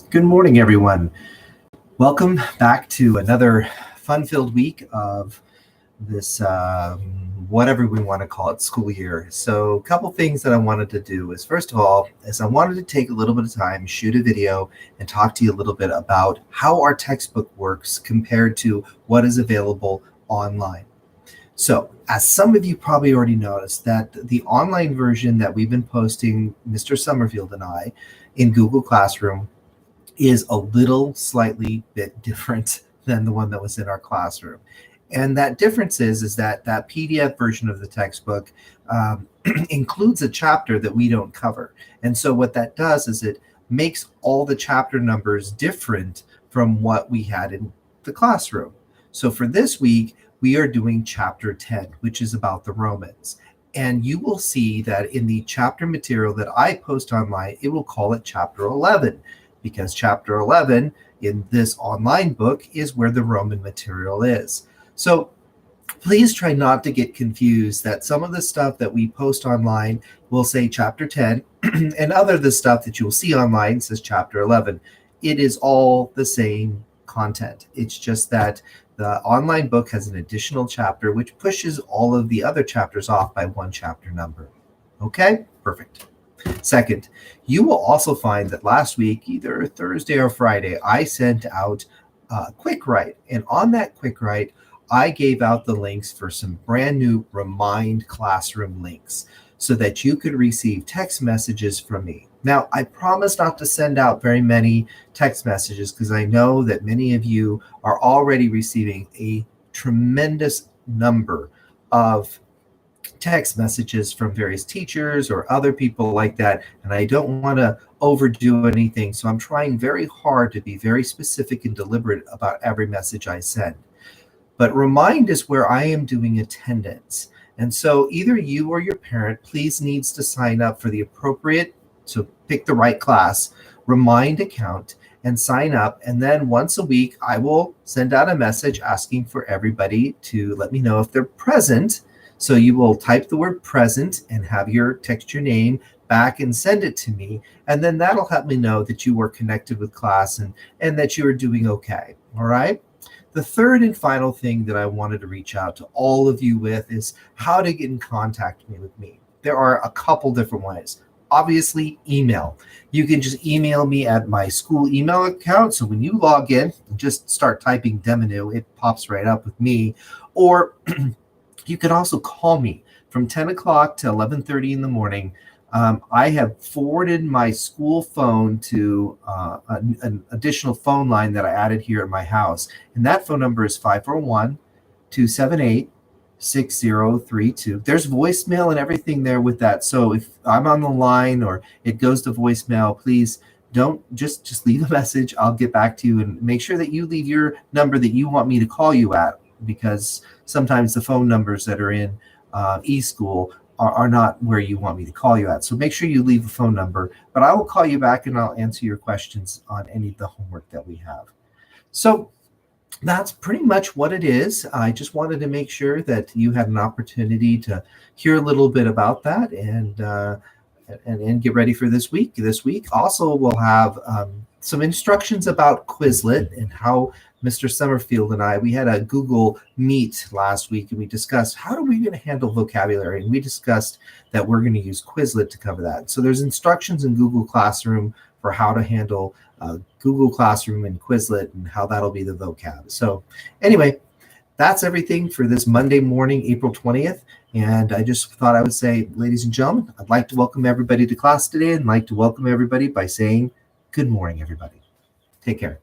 Good morning, everyone. Welcome back to another fun-filled week of this, whatever we want to call it, school year. So a couple things that I wanted to do is, first of all, I wanted to take a little bit of time, shoot a video, and talk to you a little bit about how our textbook works compared to what is available online. So, as some of you probably already noticed, that the online version that we've been posting, Mr. Summerfield and I, in Google Classroom is a little slightly bit different than the one that was in our classroom. And that difference is that PDF version of the textbook includes a chapter that we don't cover. And so what that does is it makes all the chapter numbers different from what we had in the classroom. So for this week, we are doing chapter 10, which is about the Romans. And you will see that in the chapter material that I post online, it will call it chapter 11. Because chapter 11 in this online book is where the Roman material is. So please try not to get confused that some of the stuff that we post online will say chapter 10 and other of the stuff that you'll see online says chapter 11. It is all the same content. It's just that the online book has an additional chapter which pushes all of the other chapters off by one chapter number. Okay, perfect. Second, you will also find that last week, either Thursday or Friday, I sent out a quick write. And on that quick write, I gave out the links for some brand new Remind Classroom links so that you could receive text messages from me. Now, I promise not to send out very many text messages because I know that many of you are already receiving a tremendous number of text messages from various teachers or other people like that, and I don't want to overdo anything, so I'm trying very hard to be very specific and deliberate about every message I send. But Remind is where I am doing attendance, and so either you or your parent please needs to sign up for the appropriate, so pick the right class, Remind account, and sign up, and then once a week I will send out a message asking for everybody to let me know if they're present. So you will type the word present and have text your name back and send it to me. And then that'll help me know that you were connected with class and that you are doing okay. All right. The third and final thing that I wanted to reach out to all of you with is how to get in contact with me. There are a couple different ways. Obviously, email. You can just email me at my school email account. So when you log in, just start typing Demonu, it pops right up with me. Or you can also call me from 10 o'clock to 11:30 in the morning. I have forwarded my school phone to an additional phone line that I added here at my house. And that phone number is 541-278-6032. There's voicemail and everything there with that. So if I'm on the line or it goes to voicemail, please don't just leave a message. I'll get back to you, and make sure that you leave your number that you want me to call you at, because sometimes the phone numbers that are in eSchool are not where you want me to call you at. So make sure you leave a phone number, but I will call you back and I'll answer your questions on any of the homework that we have. So that's pretty much what it is. I just wanted to make sure that you had an opportunity to hear a little bit about that and get ready for this week. This week also we'll have some instructions about Quizlet and how Mr. Summerfield and we had a Google Meet last week, and we discussed how are we going to handle vocabulary, and we discussed that we're going to use Quizlet to cover that. So there's instructions in Google Classroom for how to handle Google Classroom and Quizlet and how that'll be the vocab. So anyway, that's everything for this Monday morning, April 20th. And I just thought I would say, ladies and gentlemen, I'd like to welcome everybody to class today, and like to welcome everybody by saying good morning, everybody. Take care.